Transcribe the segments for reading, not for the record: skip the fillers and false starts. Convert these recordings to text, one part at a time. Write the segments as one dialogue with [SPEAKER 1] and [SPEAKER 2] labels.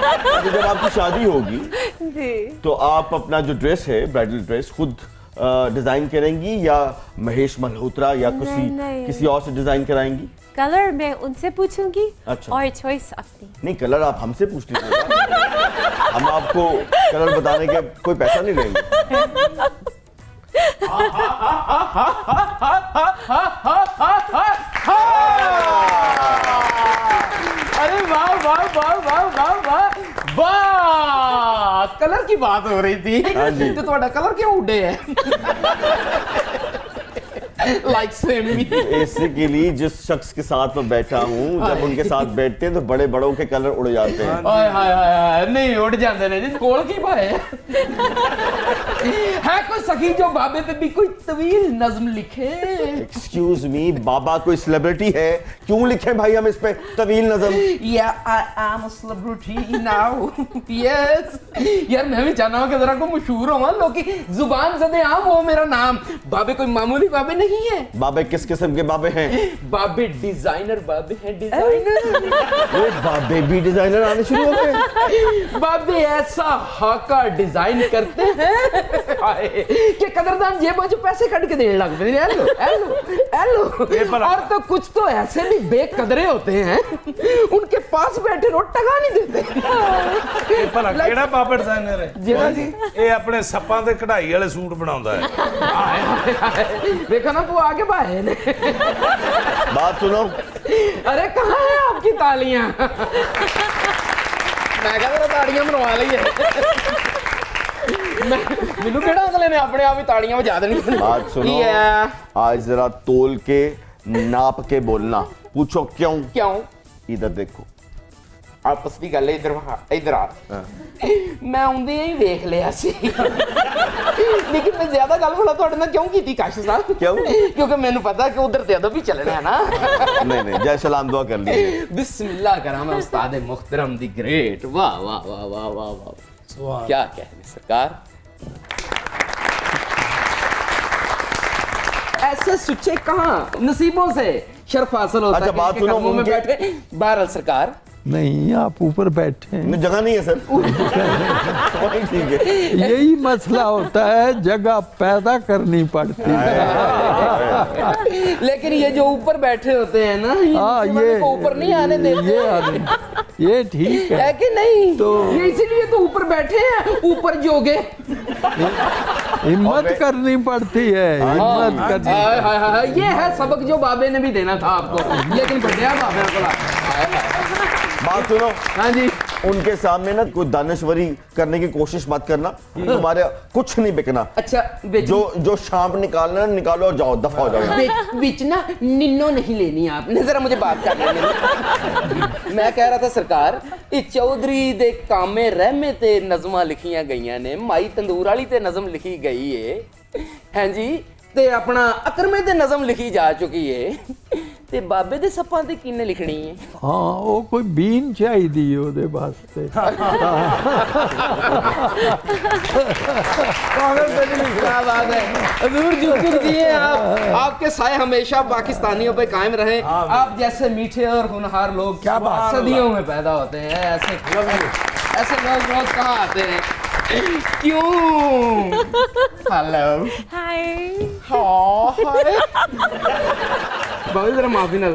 [SPEAKER 1] तो जब आपकी शादी होगी
[SPEAKER 2] जी
[SPEAKER 1] तो आप अपना जो ड्रेस है, ब्राइडल ड्रेस, खुद डिजाइन करेंगी या महेश मल्होत्रा या
[SPEAKER 2] नहीं।
[SPEAKER 1] किसी और से डिजाइन कराएंगी?
[SPEAKER 2] कलर मैं उनसे पूछूंगी
[SPEAKER 1] अच्छा।
[SPEAKER 2] और चॉइस अपनी।
[SPEAKER 1] नहीं, कलर आप हमसे पूछ लीजिएगा। हम आपको कलर बताने के कोई पैसा नहीं लेंगे।
[SPEAKER 3] अरे वाह वाह वाह वाह वाह वाह वाह, कलर की बात हो रही थी।
[SPEAKER 1] हाँ जी।
[SPEAKER 3] तो ਤੁਹਾਡਾ कलर क्यों उड़े है? लाइक सेम मी।
[SPEAKER 1] ऐसे के लिए जिस शख्स के साथ मैं बैठा हूँ, जब उनके साथ बैठते हैं तो बड़े बड़ों के कलर उड़ जाते हैं।
[SPEAKER 3] हाय हाय हाय, नहीं उड़ जाते ने जी, कोल की पाए है कोई सखी जो बाबे पे भी कोई तवील नज्म लिखे?
[SPEAKER 1] एक्सक्यूज मी, बाबा कोई सेलिब्रिटी है, क्यों लिखे भाई हम इस पे तवील नज़म?
[SPEAKER 3] Yeah, I am a celebrity now. Yes. यार मैं भी चाहना हूँ कि जरा को मशहूर हो, लोग की जुबान ज़दे आम हो मेरा नाम। बाबे कोई मामूली बाबे नहीं है।
[SPEAKER 1] बाबे किस किस्म के बाबे हैं?
[SPEAKER 3] बाबे डिजाइनर बाबे हैं, डिजाइनर।
[SPEAKER 1] वो बाबे भी डिजाइनर आने शुरू हो गए।
[SPEAKER 3] बाबे ऐसा हाका डिजाइन करते हैं कि कदरदान जेबों से पैसे कट के देने लग पे। Hello hello hello. और तो कुछ तो ऐसे भी बेकदरे होते हैं, उनके पास बैठे रो टका नहीं देते।
[SPEAKER 4] ਭਲਾ ਕਿਹੜਾ ਪਾਪਾ ਡਿਜ਼ਾਈਨਰ ਹੈ
[SPEAKER 3] ਜਿਹੜਾ ਜੀ
[SPEAKER 4] ਇਹ ਆਪਣੇ ਸੱਪਾਂ ਤੇ ਕਢਾਈ ਵਾਲੇ ਸੂਟ ਬਣਾਉਂਦਾ ਹੈ
[SPEAKER 3] देखो ना वो आगे बाहे ने।
[SPEAKER 1] बात सुनो,
[SPEAKER 3] अरे कहाँ है आपकी तालियां? मैं कहा मेरा तालियां बनवा ली है। मैनू केड़ा अगले ने अपने आप ही तालियां बजा देनी।
[SPEAKER 1] बात सुनो, आज जरा तोल के नाप के बोलना। पूछो क्यों?
[SPEAKER 3] क्यों?
[SPEAKER 1] इधर देखो।
[SPEAKER 3] आपस की गल इधर आ। मैं आउंदे ही देख लिया सी, लेकिन मैं ज्यादा गल भला तुहाडे नाल क्यों कीती काशिश साहब?
[SPEAKER 1] क्यों?
[SPEAKER 3] क्योंकि मैनू पता कि उधर ते भी चलना है ना।
[SPEAKER 1] नहीं नहीं, जय सलाम दुआ कर लीजिए।
[SPEAKER 3] बिस्मिल्लाह करा मैं उस्ताद मुहतरम दी ग्रेट। वाह वाह वाह वाह वाह वाह, क्या कहने सरकार। ऐसे सुच्चे कहाँ नसीबों से शर्फ हासिल होता है।
[SPEAKER 1] अच्छा, बात सुनो,
[SPEAKER 3] में बैठे बहरहाल सरकार।
[SPEAKER 5] नहीं, आप ऊपर बैठे हैं।
[SPEAKER 1] जगह नहीं है सर। ठीक है,
[SPEAKER 5] यही मसला होता है, जगह पैदा करनी पड़ती है।
[SPEAKER 3] लेकिन ये जो ऊपर बैठे होते हैं ना,
[SPEAKER 5] हाँ, ये
[SPEAKER 3] ऊपर नहीं आने देते।
[SPEAKER 5] ये ठीक है।
[SPEAKER 3] है कि नहीं?
[SPEAKER 5] तो
[SPEAKER 3] ये इसीलिए तो ऊपर बैठे हैं, ऊपर जोगे।
[SPEAKER 5] हिम्मत करनी पड़ती है, हिम्मत करनी।
[SPEAKER 3] हाय हाय हाय, ये है सबक जो बाबे ने भी देना था आपको, लेकिन बढ़िया बाबे को।
[SPEAKER 1] बात सुनो,
[SPEAKER 3] हाँ जी,
[SPEAKER 1] उनके सामने ना कोई दानश्वरी करने की कोशिश मत करना। तुम्हारे कुछ नहीं बिकना।
[SPEAKER 3] अच्छा
[SPEAKER 1] जो शाम निकालना निकालो और जाओ, दफा हो जाओ।
[SPEAKER 3] बीच ना निन्नो नहीं लेनी आपने, जरा मुझे बात करने दें। मैं कह रहा था सरकार, ये चौधरी दे कामे रहमे ते नज़मां लिखियां गईयां ने, माई तंदूर वाली ते नज़म लिखी गई है, हैं जी, ते अपना अकरमे ते नज़म लिखी जा चुकी है, ते बाबे दे सप्पां ते किन्ने लिखनी है?
[SPEAKER 5] हाँ, वो कोई बीन चाहिए ओदे वास्ते।
[SPEAKER 3] क्या बात है, हजूर जुग जिए आप, आपके साए हमेशा पाकिस्तानियों पे कायम रहे। आप जैसे मीठे और होनहार लोग क्या सदियों में पैदा होते हैं। ऐसे लोग रोज कहाँ आते हैं? क्यों? हेलो
[SPEAKER 2] हाय
[SPEAKER 3] हाय बाबू, जरा माफी ना।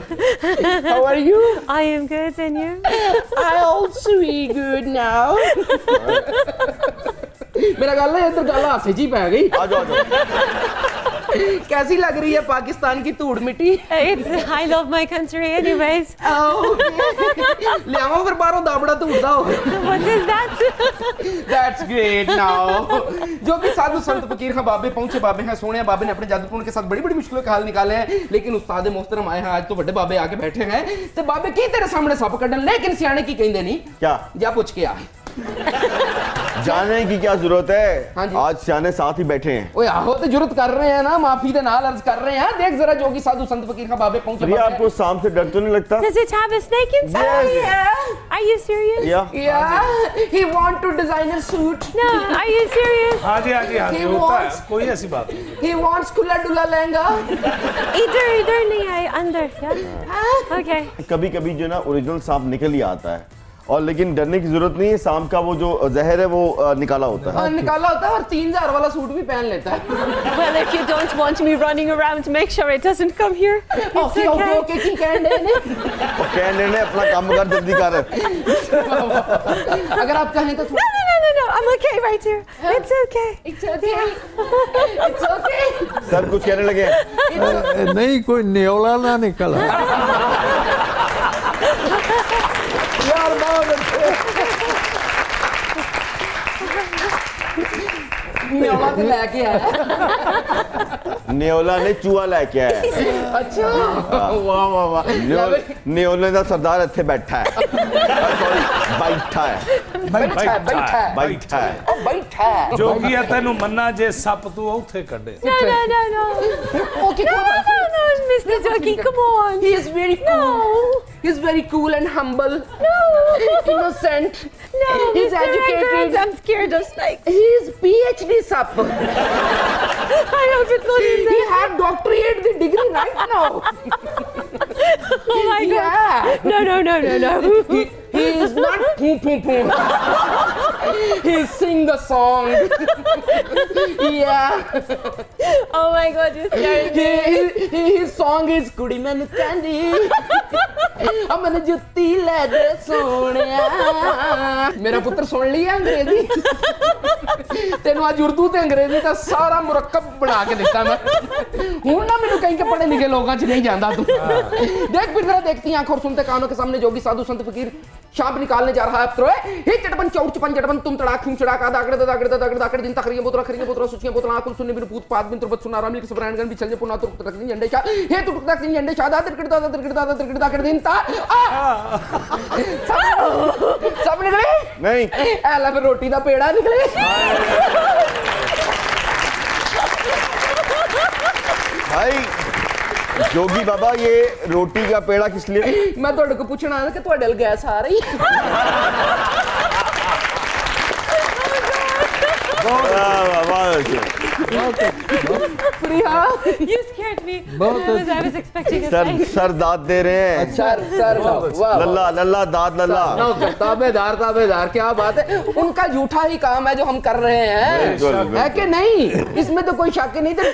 [SPEAKER 3] How are you?
[SPEAKER 2] I am good and you?
[SPEAKER 3] I also be good now. मेरा गल है इधर गल हासे जी पै गई।
[SPEAKER 1] आ जाओ।
[SPEAKER 3] कैसी लग रही है पाकिस्तान की धूड़ मिट्टी?
[SPEAKER 2] I love my country anyways.
[SPEAKER 3] ले आओ फिर बाहरों दाबड़ा धूड़दा हो।
[SPEAKER 2] What is that?
[SPEAKER 3] That's great now. जो भी साधु संत फकीर खां बाबे पहुंचे बाबे हैं, सोने बाबे ने अपने जादूटून के साथ बड़ी बड़ी मुश्किलों के हल निकाले हैं, लेकिन उस्ताद मोहतरम आए हैं आज तो बड़े बाबे आके बैठे हैं, तो बाबे की तेरे सामने सप कड्डन, लेकिन सियाने की कहिंदे नहीं।
[SPEAKER 1] क्या?
[SPEAKER 3] जा पूछ के आ।
[SPEAKER 1] जाने की क्या जरूरत है?
[SPEAKER 3] हाँ जी।
[SPEAKER 1] आज सियाने साथ ही बैठे हैं।
[SPEAKER 3] ओए आहो तो जुर्रत कर रहे हैं ना, माफी दे नाल अर्ज कर रहे हैं। देख जरा जोगी साधु संत फकीर खां बाबे पहुंचे।
[SPEAKER 1] प्रिया, आपको सांप से डर तो नहीं लगता?
[SPEAKER 2] Does it have a snake inside?
[SPEAKER 3] Yeah.
[SPEAKER 2] Are you serious?
[SPEAKER 3] Yeah, he want to designer suit.
[SPEAKER 2] No, are you serious?
[SPEAKER 4] हाँ जी हाँ जी हाँ जी,
[SPEAKER 3] He
[SPEAKER 4] होता है,
[SPEAKER 3] wants-
[SPEAKER 4] कोई ऐसी बात नहीं।
[SPEAKER 3] He wants खुला डुला लहंगा।
[SPEAKER 2] इधर नहीं है, अंदर। Yeah? Okay.
[SPEAKER 1] कभी कभी जो ना ओरिजिनल सांप निकल ही आता है, और लेकिन डरने की जरूरत नहीं है, शाम का वो जो जहर है वो निकाला होता है।
[SPEAKER 3] हाँ निकाला होता है और 3000 वाला सूट भी पहन लेता है।
[SPEAKER 2] Well, if you don't want me running around, make sure it doesn't come here. It's
[SPEAKER 3] okay okay
[SPEAKER 2] okay.
[SPEAKER 3] Okay की कहने ने
[SPEAKER 1] और कहने ने अपना काम कर जल्दी कर।
[SPEAKER 3] अगर आप कहें तो
[SPEAKER 2] No, no, no, no, no. I'm okay right here. It's okay.
[SPEAKER 3] It's okay it's okay
[SPEAKER 1] sir कुछ कहने लगे हैं?
[SPEAKER 5] नहीं कोई न्योला ना निकला।
[SPEAKER 1] यार बहुत अच्छे।
[SPEAKER 3] न्योला तो लेके आया।
[SPEAKER 1] न्योला ने चूहा लेके आया।
[SPEAKER 3] अच्छा वाह वाह वाह
[SPEAKER 1] न्योले ਦਾ ਸਰਦਾਰ ਇੱਥੇ ਬੈਠਾ ਹੈ। ਸੌਰੀ ਬੈਠਾ ਹੈ।
[SPEAKER 3] बैठा है बैठा है
[SPEAKER 1] ਬੈਠਾ ਹੈ।
[SPEAKER 3] ओ बैठा है
[SPEAKER 4] ਜੋਗੀਆ ਤੈਨੂੰ ਮੰਨਾ ਜੇ ਸੱਪ ਤੂੰ ਉੱਥੇ ਕੱਢੇ।
[SPEAKER 2] No, no, no, no.
[SPEAKER 3] Okay
[SPEAKER 2] No, no, no, Mr. Joggy, come on.
[SPEAKER 3] He is very cool.
[SPEAKER 2] No.
[SPEAKER 3] He's very cool and humble.
[SPEAKER 2] No.
[SPEAKER 3] Innocent.
[SPEAKER 2] No,
[SPEAKER 3] He's
[SPEAKER 2] Mr.
[SPEAKER 3] educated.
[SPEAKER 2] Records, I'm scared of snakes.
[SPEAKER 3] He is PhD sap.
[SPEAKER 2] I hope it's not in
[SPEAKER 3] He
[SPEAKER 2] there.
[SPEAKER 3] had doctorate degree right now.
[SPEAKER 2] Oh my God.
[SPEAKER 3] Yeah.
[SPEAKER 2] No, no, no, no, no.
[SPEAKER 3] He is not poo poo poo. He sing the song. Yeah.
[SPEAKER 2] Oh my God, you're scaring me.
[SPEAKER 3] His song is Kudi Mainu Candy. अमन जुत्ती ले दे सोनिया मेरा पुत्र सुन लिया अंग्रेजी तेन आज उर्दू ते अंग्रेजी का सारा मुरक्कब बना के दिता मैं हूं ना मैंने कहीं के पढ़े लिखे लोगों च नहीं जानता तू देख फिर जरा देखती आंखों और सुनते कानों के सामने जोगी साधु संत फकीर शाप निकालने जा रहा है अब हे चटपन चौड़ चपन चटपन तुम तड़ाक खूम चड़ाका दागड़े दागड़े दागड़े दागड़े दिन तकरिए बोतरा खरिए बोतरा सुचिए बोतरा आकुल सुनने बिन पूत पाद बिन तुरबत सुना रामली के सबरान गन बिचल जे पुना तुरक तक दिन झंडे छा हे तुरक तक दिन झंडे छा दा तिरकड़ दा तिरकड़ दा दिन ता सब निकले
[SPEAKER 1] नहीं
[SPEAKER 3] ऐला फिर रोटी दा पेड़ा निकले
[SPEAKER 1] भाई जोगी बाबा ये रोटी का पेड़ा किस लिए?
[SPEAKER 3] मैं ਤੁਹਾਡੇ ਕੋ ਪੁੱਛਣਾ ਹੈ ਕਿ ਤੁਹਾਡੇ ਨਾਲ ਗੈਸ ਆ ਰਹੀ प्रिया
[SPEAKER 2] You scared me. I was expecting a
[SPEAKER 1] sir
[SPEAKER 2] snake.
[SPEAKER 1] Sir दाद दे रहे हैं।
[SPEAKER 3] सर सर वाह
[SPEAKER 1] लल्ला लल्ला दाद लल्ला।
[SPEAKER 3] ताबेदार ताबेदार क्या बात है उनका झूठा ही काम है जो हम कर रहे हैं
[SPEAKER 1] बिल्कुल, बिल्कुल।
[SPEAKER 3] है कि नहीं इसमें तो कोई शक नहीं था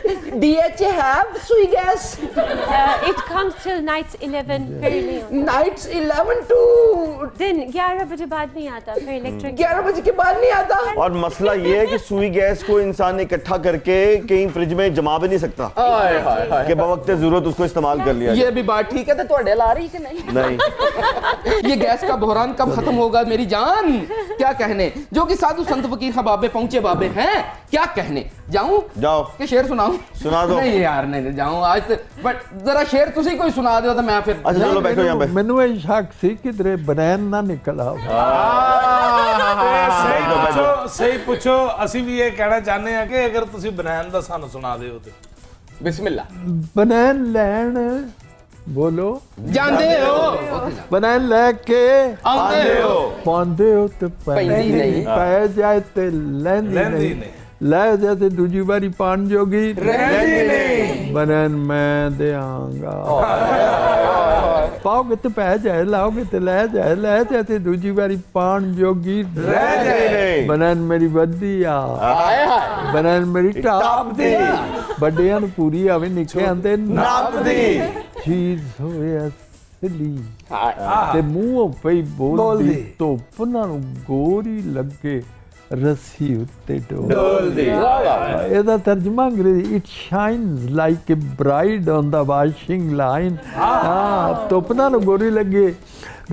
[SPEAKER 3] DHA have sui gas
[SPEAKER 2] It comes till night 11 very late.
[SPEAKER 3] nights 11 to
[SPEAKER 2] दिन 11 बजे बाद नहीं आता फिर इलेक्ट्रिक
[SPEAKER 3] 11 बजे के बाद नहीं आता
[SPEAKER 1] और मसला ये है कि सुई गैस को इंसान इकट्ठा करके कहीं फ्रिज में जमा भी नहीं सकता
[SPEAKER 3] हाय हाय हाय
[SPEAKER 1] कि बवक्त जरूरत उसको इस्तेमाल कर लिया
[SPEAKER 3] ये भी बात ठीक है तो ਤੁਹਾਡੇ ला रही कि नहीं
[SPEAKER 1] नहीं
[SPEAKER 3] ये गैस का बहरान कब खत्म होगा मेरी जान क्या कहने जो कि साधु संत फकीर हबाबे पहुंचे बाबे हैं क्या कहने जाऊं
[SPEAKER 1] जाओ
[SPEAKER 3] कि शेर सुनाऊं
[SPEAKER 1] सुना दो।
[SPEAKER 3] नहीं यार नहीं जाऊं आज तो बट जरा शेर तुसी कोई सुना दो तो मैं फिर
[SPEAKER 1] अच्छा चलो बैठो यहाँ पे।
[SPEAKER 5] ਮੈਨੂੰ ਇਹ ਸ਼ੱਕ ਸੀ ਕਿਧਰੇ ਬਨੈਨ ਨਾ ਨਿਕਲਾ
[SPEAKER 4] ਸਹੀ ਪੁੱਛੋ ਅਸੀਂ ਵੀ ਇਹ ਕਹਿਣਾ ਚਾਹੁੰਦੇ ਆ ਕਿ ਅਗਰ ਤੁਸੀਂ ਬਨਾਨ ਦਾ ਸਾਨੂੰ ਸੁਣਾ ਦਿਓ ਤੇ
[SPEAKER 3] बिस्मिल्लाह
[SPEAKER 5] ਬਨੈਨ ਲੈਣ ਬੋਲੋ
[SPEAKER 3] जानते हो
[SPEAKER 5] ਬਨੈਨ ਲੈ ਕੇ
[SPEAKER 3] आंदे हो
[SPEAKER 5] ਪਾਉਂਦੇ ਹੋ ਤੇ
[SPEAKER 3] ਪੈਂਦੀ ਨਹੀਂ।
[SPEAKER 5] ਪੈ ਜਾਏ ਤੇ ਲੈਂਦੀ
[SPEAKER 4] ਲੈਂਦੀ
[SPEAKER 5] ਨਹੀਂ
[SPEAKER 4] ਨਹੀਂ।
[SPEAKER 5] ਲੈ ਜਾ ਤੇ ਦੂਜੀ ਵਾਰੀ ਪਾਣ ਜੋਗੀ
[SPEAKER 3] रहती नहीं
[SPEAKER 5] ਬਨੈਨ ਮੈਂ ਦਿਆਂਗਾ ਪਾਓਗੇ ਤੇ ਪੈ ਜਾਏ ਲਾਓਗੇ ਤੇ ਲੈ ਜਾ ਤੇ ਦੂਜੀ ਵਾਰੀ ਪਾਣ ਜੋਗੀ
[SPEAKER 1] नहीं।
[SPEAKER 5] ਬਨੈਨ ਮੇਰੀ ਵੱਡੀ ਆ
[SPEAKER 3] हाय हाय
[SPEAKER 5] ਬਨੈਨ ਮੇਰੀ ਟਾਪ
[SPEAKER 1] ਟਾਪ
[SPEAKER 5] ਦੀ
[SPEAKER 1] ਦੀ।
[SPEAKER 5] ਵੱਡਿਆਂ ਨੂੰ ਪੂਰੀ ਆਵੇ ਨਿੱਕੇ ਆਂਦੇ
[SPEAKER 1] नाप दी।
[SPEAKER 5] ਚੀਜ਼ ਹੋਵੇ ਅਸਲੀ
[SPEAKER 3] हाय
[SPEAKER 5] ਤੇ ਮੂੰਹੋਂ ਪਈ ਬੋਲਦੀ
[SPEAKER 4] ਬੋਲਦੀ।
[SPEAKER 5] ਧੁੱਪ ਨਾਲ ਗੋਰੀ ਲੱਗੇ ਰੱਸੀ ਉੱਤੇ ਡੋਲ
[SPEAKER 3] डोल दी वाह वाह
[SPEAKER 5] ਇਹਦਾ ਤਰਜਮਾ ਅੰਗਰੇਜ਼ੀ it shines like a bride on the washing line ਹਾਂ ਧੁੱਪ ਨਾਲ ਗੋਰੀ ਲੱਗੇ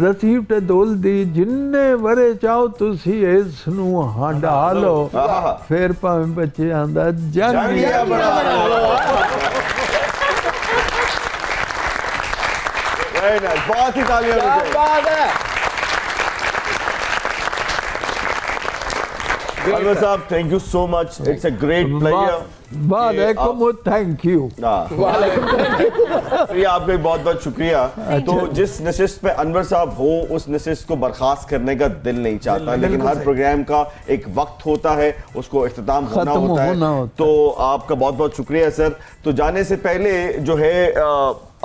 [SPEAKER 5] ਰੱਸੀ ਉੱਤੇ ਡੋਲਦੀ ਜਿੰਨੇ ਵਰੇ ਚਾਹੋ ਤੁਸੀਂ ਇਸ ਨੂੰ ਹੰਡਾ ਲਓ
[SPEAKER 1] ਆਹਾ।
[SPEAKER 5] ਫਿਰ ਭਾਵੇਂ ਬੱਚਿਆਂ ਦਾ
[SPEAKER 1] जंगिया
[SPEAKER 5] ਜੰਗੀਆ
[SPEAKER 1] बना लो। Very nice, बहुत ही तालियां
[SPEAKER 3] क्या
[SPEAKER 1] मुझे।
[SPEAKER 3] बात है
[SPEAKER 1] अनवर साहब thank you so much it's a great pleasure.
[SPEAKER 5] वालेकुम थैंक यू
[SPEAKER 3] वालेकुम
[SPEAKER 1] प्रिया आपका बहुत बहुत शुक्रिया। तो जिस नशिस्त पे अनवर साहब हो उस नशिस्त को बर्खास्त करने का दिल नहीं चाहता लेकिन हर प्रोग्राम का एक वक्त होता है उसको इख्तिताम होना
[SPEAKER 5] खत्म
[SPEAKER 1] होता है।
[SPEAKER 5] होना होता
[SPEAKER 1] तो आपका बहुत बहुत शुक्रिया सर। तो जाने से पहले जो है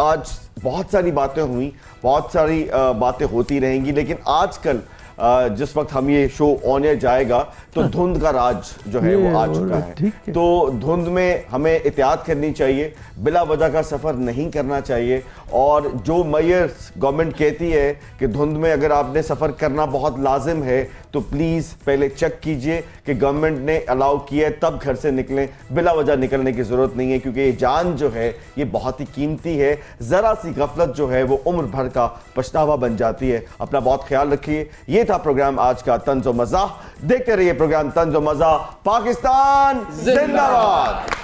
[SPEAKER 1] आज बहुत सारी बातें हुई बहुत सारी बातें होती रहेंगी लेकिन आजकल जिस वक्त हम ये शो ऑन एयर जाएगा तो धुंध का राज जो है वो आ चुका
[SPEAKER 5] ठीक
[SPEAKER 1] है।
[SPEAKER 5] है।
[SPEAKER 1] तो धुंध में हमें एहतियात करनी चाहिए, बिला वजह का सफ़र नहीं करना चाहिए। और जो मैयर गवर्नमेंट कहती है कि धुंध में अगर आपने सफ़र करना बहुत लाजिम है तो प्लीज़ पहले चेक कीजिए कि गवर्नमेंट ने अलाउ किया है तब घर से निकलें, बिला वजह निकलने की ज़रूरत नहीं है, क्योंकि ये जान जो है ये बहुत ही कीमती है। ज़रा सी गफलत जो है वो उम्र भर का पछतावा बन जाती है। अपना बहुत ख्याल रखिए। ये था प्रोग्राम आज का तंज़ व मज़ाह। देखते रहिए प्रोग्राम तंज़ व मज़ाह। पाकिस्तान जिंदाबाद।